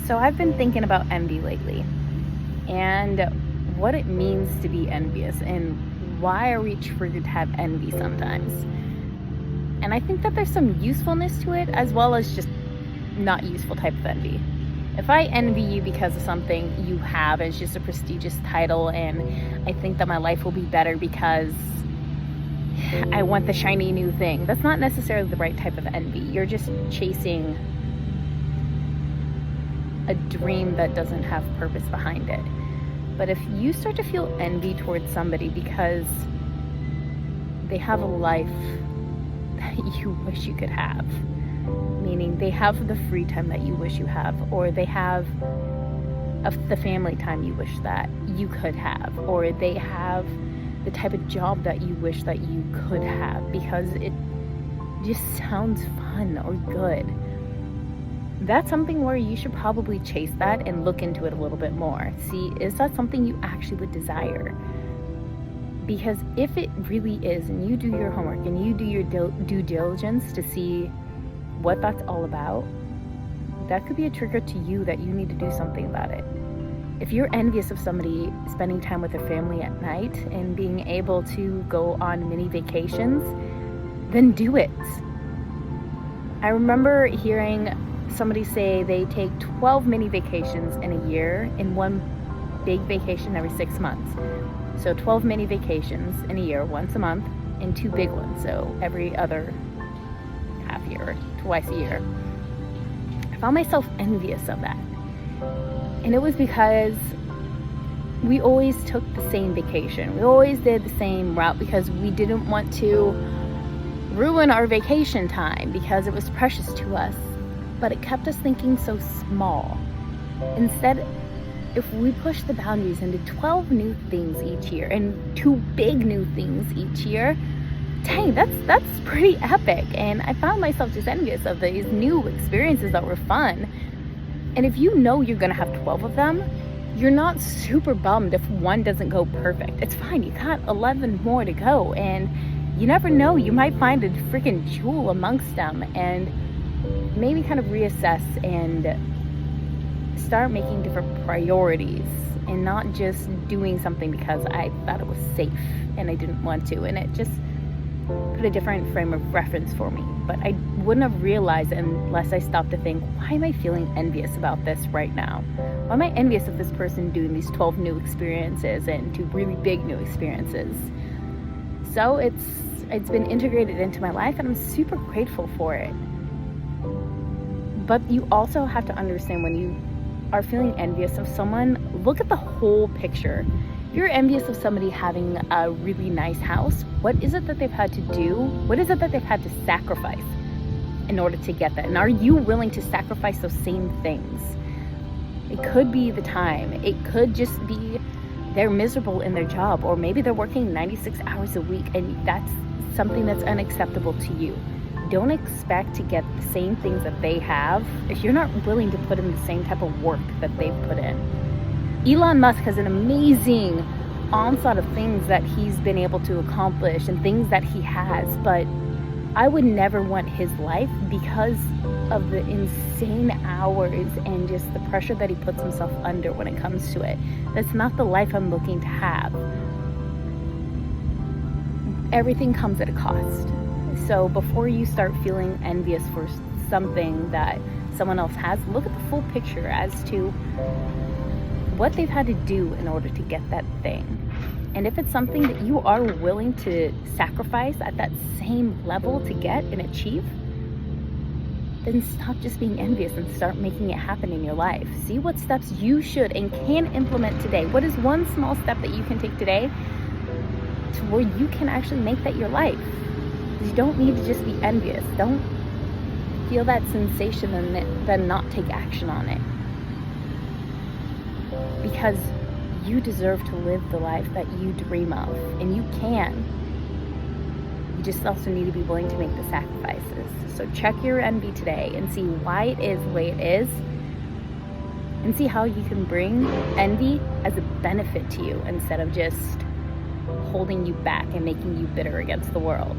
So I've been thinking about envy lately and what it means to be envious and why are we triggered to have envy sometimes. And I think that there's some usefulness to it as well as just not useful type of envy. If I envy you because of something you have, it's just a prestigious title, and I think that my life will be better because I want the shiny new thing. That's not necessarily the right type of envy. You're just chasing a dream that doesn't have purpose behind it. But if you start to feel envy towards somebody because they have a life that you wish you could have, meaning they have the free time that you wish you have, or they have the family time you wish that you could have, or they have the type of job that you wish that you could have because it just sounds fun or good. That's something where you should probably chase that and look into it a little bit more. See, is that something you actually would desire? Because if it really is, and you do your homework and you do your due diligence to see what that's all about, that could be a trigger to you that you need to do something about it. If you're envious of somebody spending time with their family at night and being able to go on mini vacations, then do it. I remember hearing somebody say they take 12 mini vacations in a year and one big vacation every 6 months. So 12 mini vacations in a year, once a month, and 2 big ones, so every other half year, twice a year. I found myself envious of that. And it was because we always took the same vacation. We always did the same route because we didn't want to ruin our vacation time because it was precious to us. But it kept us thinking so small. Instead, if we push the boundaries into 12 new things each year and 2 big new things each year, dang, that's pretty epic. And I found myself just envious of these new experiences that were fun. And if you know you're gonna have 12 of them, you're not super bummed if one doesn't go perfect. It's fine, you got 11 more to go, and you never know, you might find a freaking jewel amongst them, and maybe kind of reassess and start making different priorities and not just doing something because I thought it was safe and I didn't want to, and it just put a different frame of reference for me. But I wouldn't have realized unless I stopped to think, why am I feeling envious about this right now? Why am I envious of this person doing these 12 new experiences and 2 really big new experiences? So it's been integrated into my life and I'm super grateful for it. But you also have to understand, when you are feeling envious of someone, look at the whole picture. If you're envious of somebody having a really nice house, what is it that they've had to do? What is it that they've had to sacrifice in order to get that? And are you willing to sacrifice those same things? It could be the time. It could just be they're miserable in their job, or maybe they're working 96 hours a week and that's something that's unacceptable to you. Don't expect to get the same things that they have if you're not willing to put in the same type of work that they've put in. Elon Musk has an amazing onslaught of things that he's been able to accomplish and things that he has, but I would never want his life because of the insane hours and just the pressure that he puts himself under when it comes to it. That's not the life I'm looking to have. Everything comes at a cost. So before you start feeling envious for something that someone else has, look at the full picture as to what they've had to do in order to get that thing. And if it's something that you are willing to sacrifice at that same level to get and achieve, then stop just being envious and start making it happen in your life. See what steps you should and can implement today. What is one small step that you can take today to where you can actually make that your life? You don't need to just be envious. Don't feel that sensation and then not take action on it. Because you deserve to live the life that you dream of, and you can. You just also need to be willing to make the sacrifices. So check your envy today and see why it is the way it is, and see how you can bring envy as a benefit to you instead of just holding you back and making you bitter against the world.